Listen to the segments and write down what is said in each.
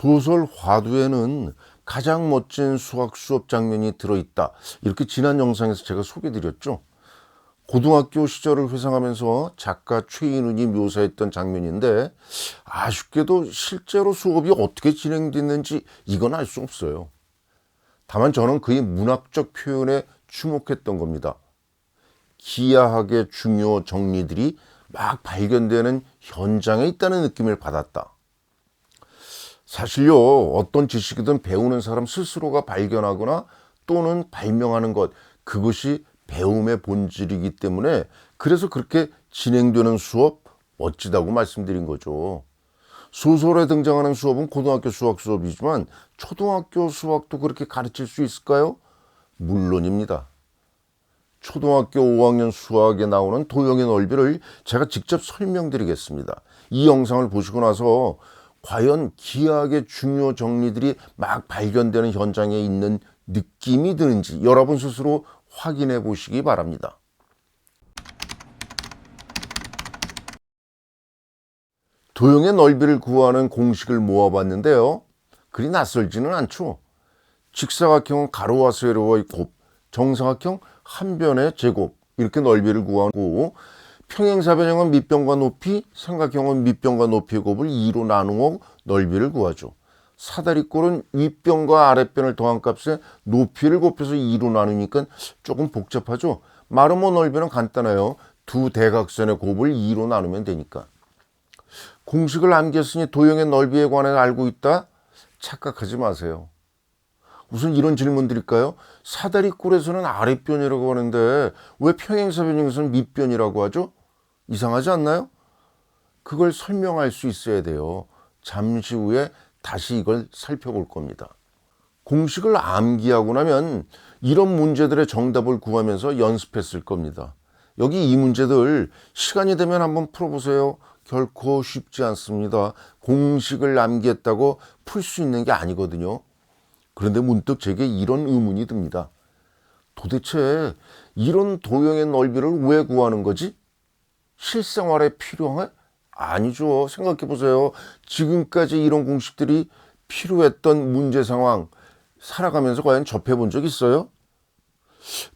소설 화두에는 가장 멋진 수학 수업 장면이 들어있다. 이렇게 지난 영상에서 제가 소개드렸죠. 고등학교 시절을 회상하면서 작가 최인훈이 묘사했던 장면인데 아쉽게도 실제로 수업이 어떻게 진행됐는지 이건 알 수 없어요. 다만 저는 그의 문학적 표현에 주목했던 겁니다. 기이하게 중요 정리들이 막 발견되는 현장에 있다는 느낌을 받았다. 사실요, 어떤 지식이든 배우는 사람 스스로가 발견하거나 또는 발명하는 것, 그것이 배움의 본질이기 때문에 그래서 그렇게 진행되는 수업 멋지다고 말씀드린 거죠. 소설에 등장하는 수업은 고등학교 수학 수업이지만 초등학교 수학도 그렇게 가르칠 수 있을까요? 물론입니다. 초등학교 5학년 수학에 나오는 도형의 넓이를 제가 직접 설명드리겠습니다. 이 영상을 보시고 나서 과연 기하게 중요 정리들이 막 발견되는 현장에 있는 느낌이 드는지 여러분 스스로 확인해 보시기 바랍니다. 도형의 넓이를 구하는 공식을 모아봤는데요. 그리 낯설지는 않죠. 직사각형은 가로와 세로의 곱, 정사각형 한 변의 제곱 이렇게 넓이를 구하고 평행사변형은 밑변과 높이, 삼각형은 밑변과 높이의 곱을 2로 나누어 넓이를 구하죠. 사다리꼴은 윗변과 아랫변을 더한 값에 높이를 곱해서 2로 나누니까 조금 복잡하죠. 마르모 넓이는 간단해요. 두 대각선의 곱을 2로 나누면 되니까. 공식을 암기했으니 도형의 넓이에 관해 알고 있다? 착각하지 마세요. 우선 이런 질문 드릴까요? 사다리꼴에서는 아랫변이라고 하는데 왜 평행사변형에서는 밑변이라고 하죠? 이상하지 않나요? 그걸 설명할 수 있어야 돼요. 잠시 후에 다시 이걸 살펴볼 겁니다. 공식을 암기하고 나면 이런 문제들의 정답을 구하면서 연습했을 겁니다. 여기 이 문제들 시간이 되면 한번 풀어보세요. 결코 쉽지 않습니다. 공식을 암기했다고 풀 수 있는 게 아니거든요. 그런데 문득 제게 이런 의문이 듭니다. 도대체 이런 도형의 넓이를 왜 구하는 거지? 실생활에 필요해? 아니죠. 생각해 보세요. 지금까지 이런 공식들이 필요했던 문제 상황 살아가면서 과연 접해 본 적 있어요?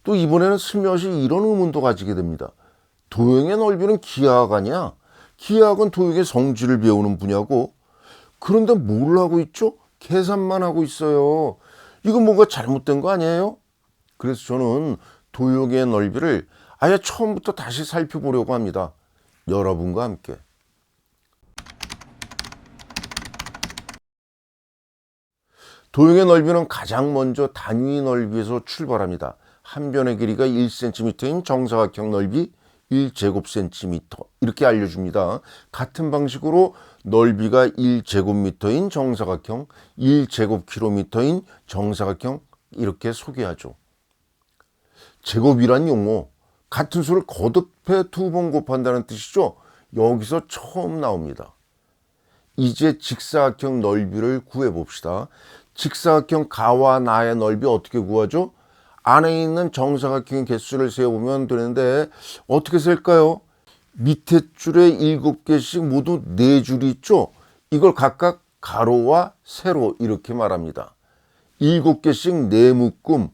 또 이번에는 슬며시 이런 의문도 가지게 됩니다. 도형의 넓이는 기하학 아니야? 기하학은 도형의 성질을 배우는 분야고 그런데 뭘 하고 있죠? 계산만 하고 있어요. 이건 뭔가 잘못된 거 아니에요? 그래서 저는 도형의 넓이를 아예 처음부터 다시 살펴보려고 합니다. 여러분과 함께. 도형의 넓이는 가장 먼저 단위 넓이에서 출발합니다. 한 변의 길이가 1cm인 정사각형 넓이 1제곱cm 이렇게 알려줍니다. 같은 방식으로 넓이가 1제곱미터인 정사각형, 1제곱킬로미터인 정사각형 이렇게 소개하죠. 제곱이란 용어, 같은 수를 거듭해 2번 곱한다는 뜻이죠. 여기서 처음 나옵니다. 이제 직사각형 넓이를 구해봅시다. 직사각형 가와 나의 넓이 어떻게 구하죠? 안에 있는 정사각형 개수를 세어보면 되는데 어떻게 셀까요? 밑에 줄에 7개씩 모두 4줄이 있죠? 이걸 각각 가로와 세로 이렇게 말합니다. 7개씩 4묶음,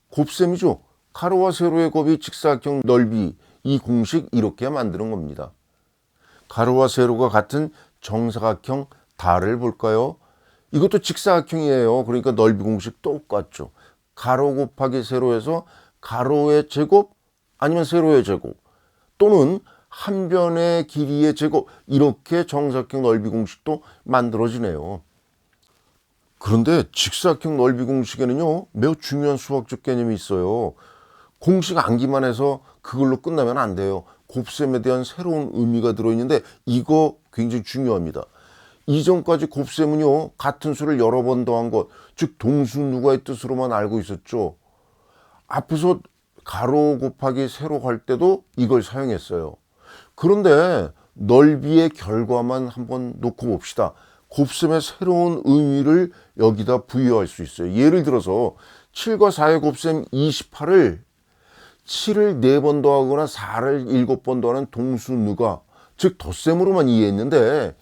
곱셈이죠? 가로와 세로의 곱이 직사각형 넓이, 이 공식 이렇게 만드는 겁니다. 가로와 세로가 같은 정사각형 달을 볼까요? 이것도 직사각형이에요. 그러니까 넓이 공식 똑같죠. 가로 곱하기 세로에서 가로의 제곱 아니면 세로의 제곱 또는 한 변의 길이의 제곱 이렇게 정사각형 넓이 공식도 만들어지네요. 그런데 직사각형 넓이 공식에는요 매우 중요한 수학적 개념이 있어요. 공식 암기만 해서 그걸로 끝나면 안 돼요. 곱셈에 대한 새로운 의미가 들어있는데 이거 굉장히 중요합니다. 이전까지 곱셈은요 같은 수를 여러 번 더한 것, 즉 동수누가의 뜻으로만 알고 있었죠. 앞에서 가로 곱하기 세로 할 때도 이걸 사용했어요. 그런데 넓이의 결과만 한번 놓고 봅시다. 곱셈의 새로운 의미를 여기다 부여할 수 있어요. 예를 들어서 7과 4의 곱셈 28을 7을 4번 더하거나 4를 7번 더하는 동수누가, 즉 덧셈으로만 이해했는데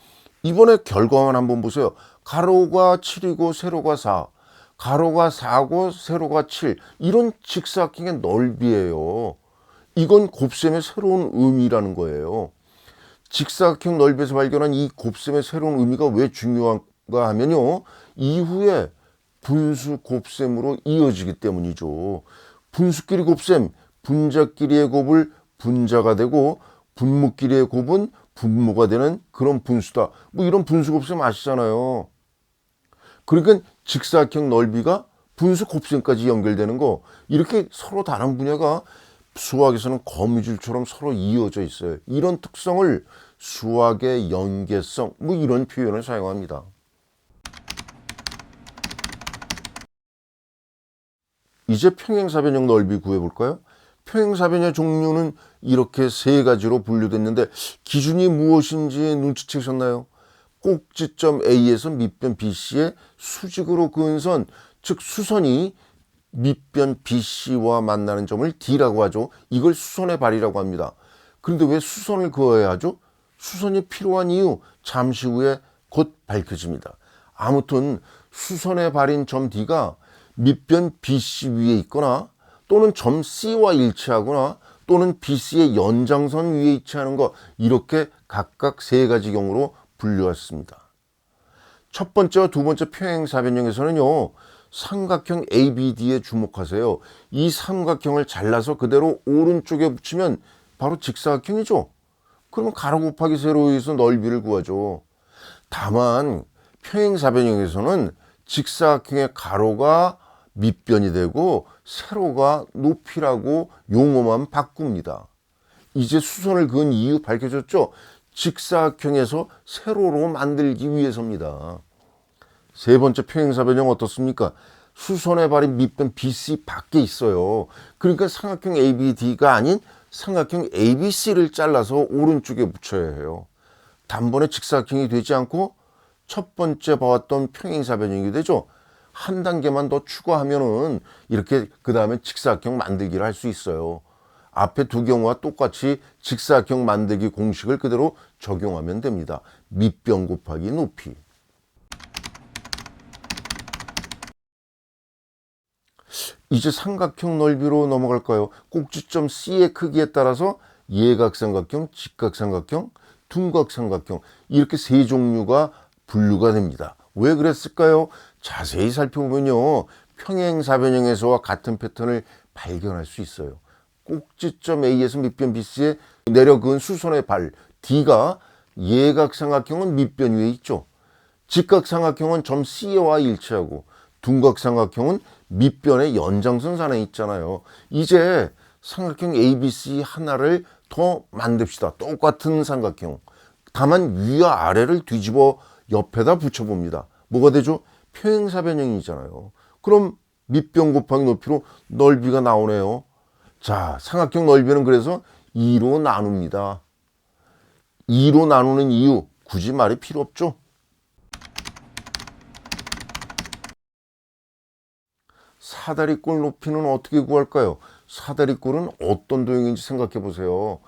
이번에 결과만 한번 보세요. 가로가 7이고 세로가 4, 가로가 4고 세로가 7, 이런 직사각형의 넓이에요. 이건 곱셈의 새로운 의미라는 거예요. 직사각형 넓이에서 발견한 이 곱셈의 새로운 의미가 왜 중요한가 하면요, 이후에 분수 곱셈으로 이어지기 때문이죠. 분수끼리 곱셈, 분자끼리의 곱을 분자가 되고 분모끼리의 곱은 분모가 되는 그런 분수다. 뭐 이런 분수 곱셈 아시잖아요. 그러니까 직사각형 넓이가 분수 곱셈까지 연결되는 거, 이렇게 서로 다른 분야가 수학에서는 거미줄처럼 서로 이어져 있어요. 이런 특성을 수학의 연계성, 뭐 이런 표현을 사용합니다. 이제 평행사변형 넓이 구해볼까요? 평행사변의 종류는 이렇게 세 가지로 분류됐는데 기준이 무엇인지 눈치채셨나요? 꼭지점 A에서 밑변 BC의 수직으로 그은 선, 즉 수선이 밑변 BC와 만나는 점을 D라고 하죠. 이걸 수선의 발이라고 합니다. 그런데 왜 수선을 그어야 하죠? 수선이 필요한 이유 잠시 후에 곧 밝혀집니다. 아무튼 수선의 발인 점 D가 밑변 BC 위에 있거나 또는 점 C와 일치하거나 또는 BC의 연장선 위에 위치하는 것, 이렇게 각각 세 가지 경우로 분류했습니다. 첫 번째와 두 번째 평행사변형에서는요, 삼각형 ABD에 주목하세요. 이 삼각형을 잘라서 그대로 오른쪽에 붙이면 바로 직사각형이죠. 그러면 가로 곱하기 세로에서 넓이를 구하죠. 다만 평행사변형에서는 직사각형의 가로가 밑변이 되고 세로가 높이라고 용어만 바꿉니다. 이제 수선을 그은 이유 밝혀졌죠? 직사각형에서 세로로 만들기 위해서입니다. 세 번째 평행사변형 어떻습니까? 수선의 발이 밑변 BC 밖에 있어요. 그러니까 삼각형 ABD가 아닌 삼각형 ABC를 잘라서 오른쪽에 붙여야 해요. 단번에 직사각형이 되지 않고 첫 번째 봐왔던 평행사변형이 되죠. 한 단계만 더 추가하면은 이렇게 그 다음에 직사각형 만들기를 할 수 있어요. 앞에 두 경우와 똑같이 직사각형 만들기 공식을 그대로 적용하면 됩니다. 밑변 곱하기 높이. 이제 삼각형 넓이로 넘어갈까요? 꼭지점 C의 크기에 따라서 예각삼각형, 직각삼각형, 둔각삼각형, 이렇게 세 종류가 분류가 됩니다. 왜 그랬을까요? 자세히 살펴보면요, 평행사변형에서와 같은 패턴을 발견할 수 있어요. 꼭지점 A에서 밑변 BC에 내려 그은 수선의 발 D가 예각삼각형은 밑변 위에 있죠. 직각삼각형은 점 C와 일치하고 둔각삼각형은 밑변의 연장선 산에 있잖아요. 이제 삼각형 ABC 하나를 더 만듭시다. 똑같은 삼각형. 다만 위와 아래를 뒤집어 옆에다 붙여봅니다. 뭐가 되죠? 평행사변형이잖아요. 그럼 밑변 곱하기 높이로 넓이가 나오네요. 자, 삼각형 넓이는 그래서 2로 나눕니다. 2로 나누는 이유 굳이 말이 필요 없죠. 사다리꼴 높이는 어떻게 구할까요? 사다리꼴은 어떤 도형인지 생각해 보세요.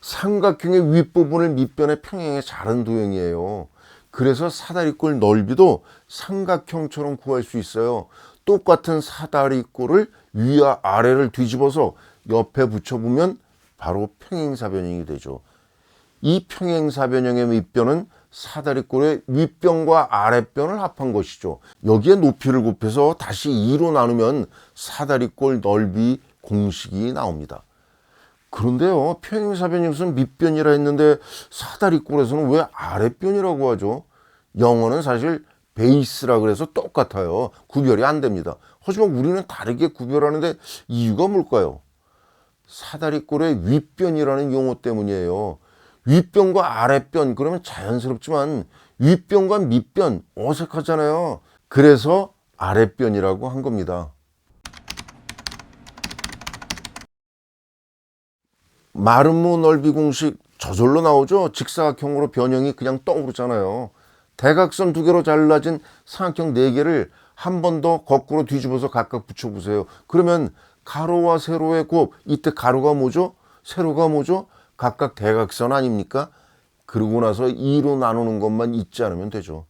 삼각형의 윗부분을 밑변의 평행에 자른 도형이에요. 그래서 사다리꼴 넓이도 삼각형처럼 구할 수 있어요. 똑같은 사다리꼴을 위와 아래를 뒤집어서 옆에 붙여보면 바로 평행사변형이 되죠. 이 평행사변형의 밑변은 사다리꼴의 윗변과 아랫변을 합한 것이죠. 여기에 높이를 곱해서 다시 2로 나누면 사다리꼴 넓이 공식이 나옵니다. 그런데요, 평행사변형에서는 밑변이라 했는데 사다리꼴에서는 왜 아랫변이라고 하죠? 영어는 사실 베이스라 그래서 똑같아요. 구별이 안 됩니다. 하지만 우리는 다르게 구별하는데 이유가 뭘까요? 사다리꼴의 윗변이라는 용어 때문이에요. 윗변과 아랫변, 그러면 자연스럽지만 윗변과 밑변 어색하잖아요. 그래서 아랫변이라고 한 겁니다. 마름모 넓이 공식 저절로 나오죠. 직사각형으로 변형이 그냥 떠오르잖아요. 대각선 두 개로 잘라진 삼각형 네 개를 한 번 더 거꾸로 뒤집어서 각각 붙여보세요. 그러면 가로와 세로의 곱, 이때 가로가 뭐죠? 세로가 뭐죠? 각각 대각선 아닙니까? 그러고 나서 2로 나누는 것만 잊지 않으면 되죠.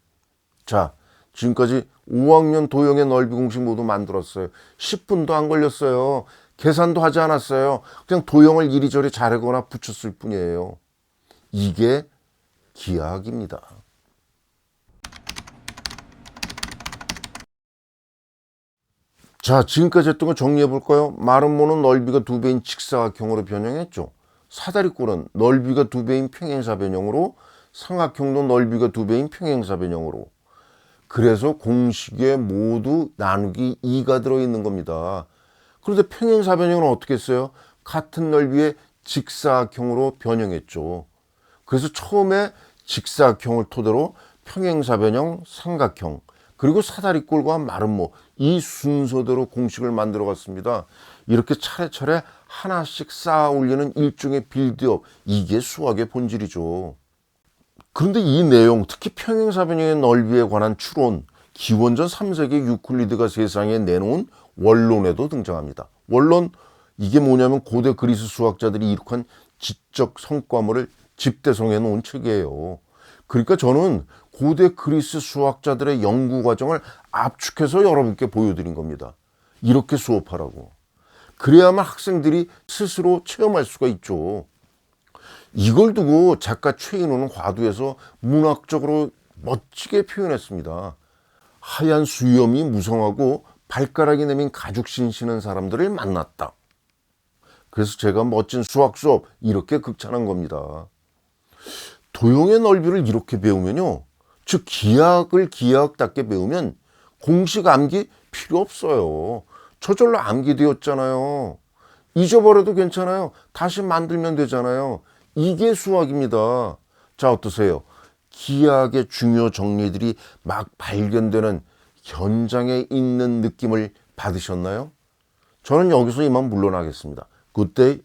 자, 지금까지 5학년 도형의 넓이 공식 모두 만들었어요. 10분도 안 걸렸어요. 계산도 하지 않았어요. 그냥 도형을 이리저리 자르거나 붙였을 뿐이에요. 이게 기하학입니다. 자, 지금까지 했던 거 정리해 볼까요? 마름모는 넓이가 2배인 직사각형으로 변형했죠. 사다리꼴은 넓이가 2배인 평행사 변형으로, 삼각형도 넓이가 2배인 평행사 변형으로. 그래서 공식에 모두 나누기 2가 들어있는 겁니다. 그런데 평행사 변형은 어떻게 했어요? 같은 넓이의 직사각형으로 변형했죠. 그래서 처음에 직사각형을 토대로 평행사 변형, 삼각형, 그리고 사다리꼴과 마름모, 이 순서대로 공식을 만들어 갔습니다. 이렇게 차례차례 하나씩 쌓아 올리는 일종의 빌드업, 이게 수학의 본질이죠. 그런데 이 내용, 특히 평행사 변형의 넓이에 관한 추론, 기원전 3세기 유클리드가 세상에 내놓은 원론에도 등장합니다. 원론, 이게 뭐냐면 고대 그리스 수학자들이 이룩한 지적 성과물을 집대성해 놓은 책이에요. 그러니까 저는 고대 그리스 수학자들의 연구 과정을 압축해서 여러분께 보여드린 겁니다. 이렇게 수업하라고. 그래야만 학생들이 스스로 체험할 수가 있죠. 이걸 두고 작가 최인호는 화두에서 문학적으로 멋지게 표현했습니다. 하얀 수염이 무성하고 발가락이 내민 가죽 신시는 사람들을 만났다. 그래서 제가 멋진 수학 수업 이렇게 극찬한 겁니다. 도형의 넓이를 이렇게 배우면요, 즉 기하학을 기하학답게 배우면 공식 암기 필요 없어요. 저절로 암기되었잖아요. 잊어버려도 괜찮아요. 다시 만들면 되잖아요. 이게 수학입니다. 자, 어떠세요? 기하학의 중요 정리들이 막 발견되는 현장에 있는 느낌을 받으셨나요? 저는 여기서 이만 물러나겠습니다. Good day.